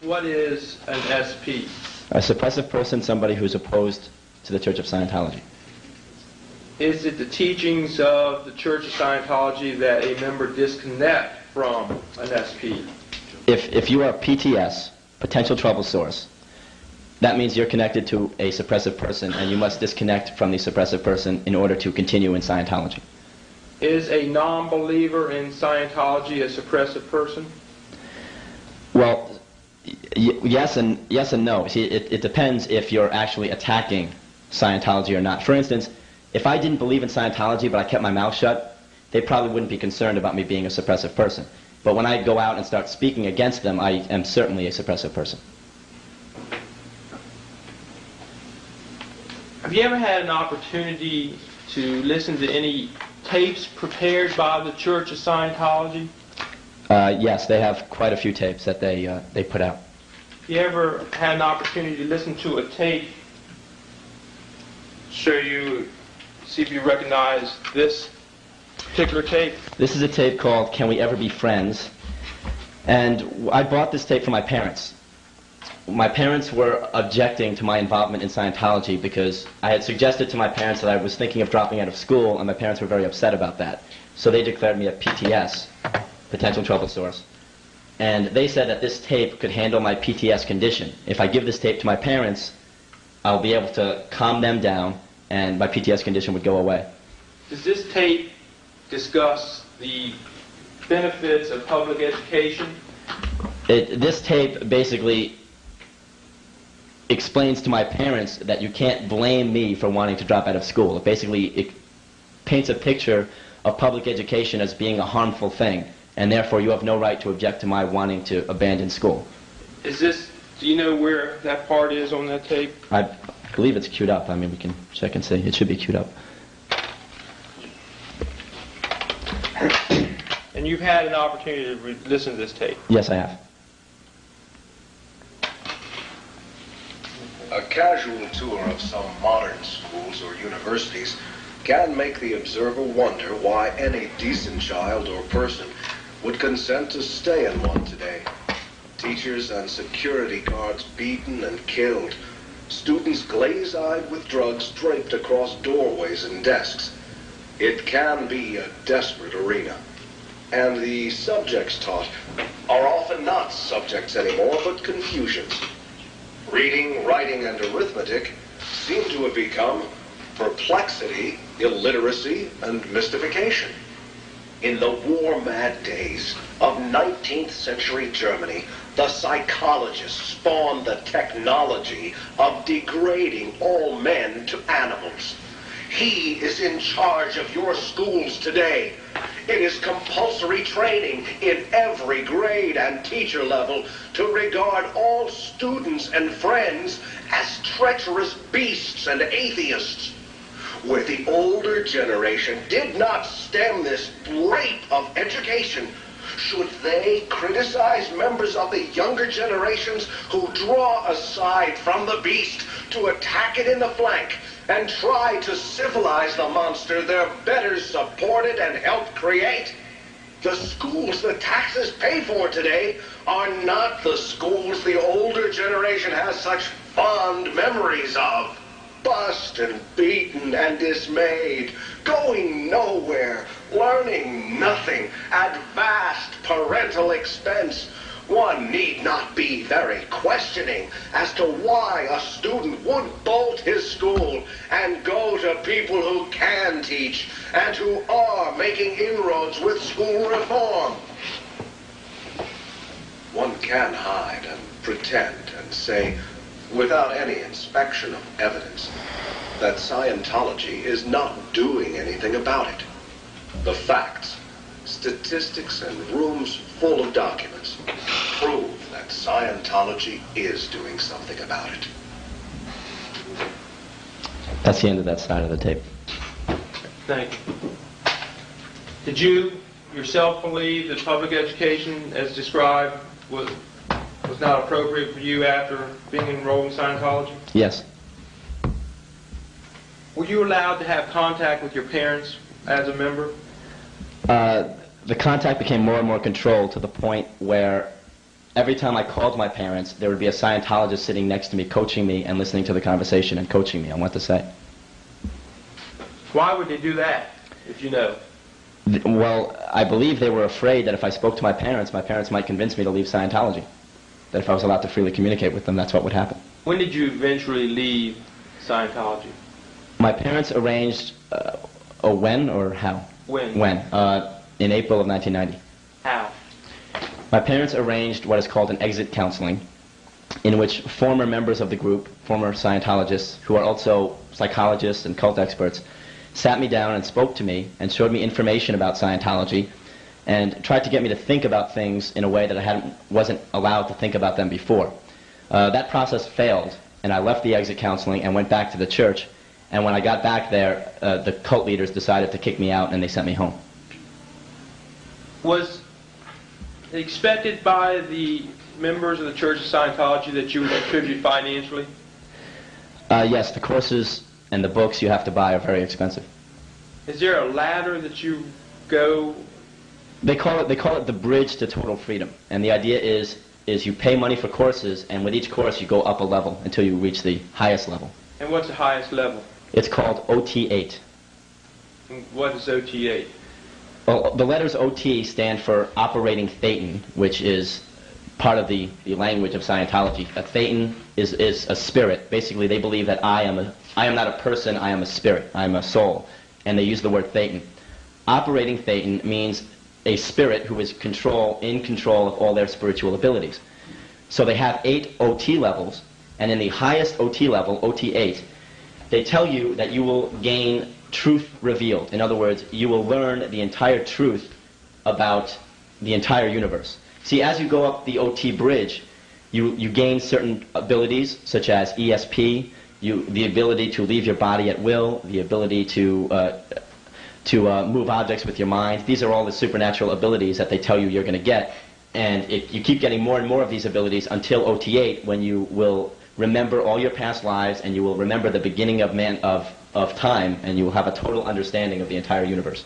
What is an SP? A suppressive person, somebody who's opposed to the Church of Scientology. Is it the teachings of the Church of Scientology that a member disconnect from an SP? If you are a PTS, potential trouble source, that means you're connected to a suppressive person and you must disconnect from the suppressive person in order to continue in Scientology. Is a non-believer in Scientology a suppressive person? Well, yes and no. See, it depends if you're actually attacking Scientology or not. For instance, if I didn't believe in Scientology but I kept my mouth shut, they probably wouldn't be concerned about me being a suppressive person. But when I go out and start speaking against them, I am certainly a suppressive person. Have you ever had an opportunity to listen to any tapes prepared by the Church of Scientology? Yes, they have quite a few tapes that they put out. You ever had an opportunity to listen to a tape? See if you recognize this particular tape. This is a tape called Can We Ever Be Friends? And I bought this tape from my parents. My parents were objecting to my involvement in Scientology because I had suggested to my parents that I was thinking of dropping out of school, and my parents were very upset about that. So they declared me a PTS, potential trouble source. And they said that this tape could handle my PTS condition. If I give this tape to my parents, I'll be able to calm them down and my PTS condition would go away. Does this tape discuss the benefits of public education? This tape basically explains to my parents that you can't blame me for wanting to drop out of school. It paints a picture of public education as being a harmful thing, and therefore you have no right to object to my wanting to abandon school. Do you know where that part is on that tape? I believe it's queued up. I mean, we can check and see. It should be queued up. And you've had an opportunity to listen to this tape? Yes, I have. A casual tour of some modern schools or universities can make the observer wonder why any decent child or person would consent to stay in one today. Teachers and security guards beaten and killed. Students glaze-eyed with drugs draped across doorways and desks. It can be a desperate arena. And the subjects taught are often not subjects anymore, but confusions. Reading, writing, and arithmetic seem to have become perplexity, illiteracy, and mystification. In the war-mad days of 19th century Germany, the psychologists spawned the technology of degrading all men to animals. He is in charge of your schools today. It is compulsory training in every grade and teacher level to regard all students and friends as treacherous beasts and atheists. Where the older generation did not stem this rape of education, should they criticize members of the younger generations who draw aside from the beast to attack it in the flank and try to civilize the monster their betters supported and helped create? The schools the taxes pay for today are not the schools the older generation has such fond memories of. Bust and beaten and dismayed, going nowhere, learning nothing, at vast parental expense. One need not be very questioning as to why a student would bolt his school and go to people who can teach and who are making inroads with school reform. One can hide and pretend and say, without any inspection of evidence, that Scientology is not doing anything about it. The facts, statistics, and rooms full of documents prove that Scientology is doing something about it. That's the end of that side of the tape. Thank you. Did you yourself believe that public education, as described, was not appropriate for you after being enrolled in Scientology? Yes. Were you allowed to have contact with your parents as a member? The contact became more and more controlled to the point where every time I called my parents, there would be a Scientologist sitting next to me, coaching me and listening to the conversation and coaching me on what to say. Why would they do that, if you know? Well, I believe they were afraid that if I spoke to my parents might convince me to leave Scientology. That if I was allowed to freely communicate with them, that's what would happen. When did you eventually leave Scientology? My parents arranged, when or how? When? When? In April of 1990. How? My parents arranged what is called an exit counseling, in which former members of the group, former Scientologists, who are also psychologists and cult experts, sat me down and spoke to me and showed me information about Scientology and tried to get me to think about things in a way that I wasn't allowed to think about them before. That process failed, and I left the exit counseling and went back to the church. And when I got back there, the cult leaders decided to kick me out and they sent me home. Was it expected by the members of the Church of Scientology that you would contribute financially? Yes, the courses and the books you have to buy are very expensive. Is there a ladder that you go? They call it the bridge to total freedom. And the idea is you pay money for courses, and with each course you go up a level until you reach the highest level. And what's the highest level? It's called OT8. And what is OT8? Well, the letters OT stand for operating thetan, which is part of the language of Scientology. A thetan is a spirit. Basically, they believe that I am not a person, I am a spirit, I am a soul. And they use the word thetan. Operating thetan means a spirit who is in control of all their spiritual abilities. So they have 8 OT levels, and in the highest OT level, OT8, they tell you that you will gain truth revealed. In other words, you will learn the entire truth about the entire universe. See, as you go up the OT bridge, you gain certain abilities, such as ESP, the ability to leave your body at will, the ability to move objects with your mind. These are all the supernatural abilities that they tell you you're going to get. And you keep getting more and more of these abilities until OT8, when you will remember all your past lives and you will remember the beginning of time, and you will have a total understanding of the entire universe.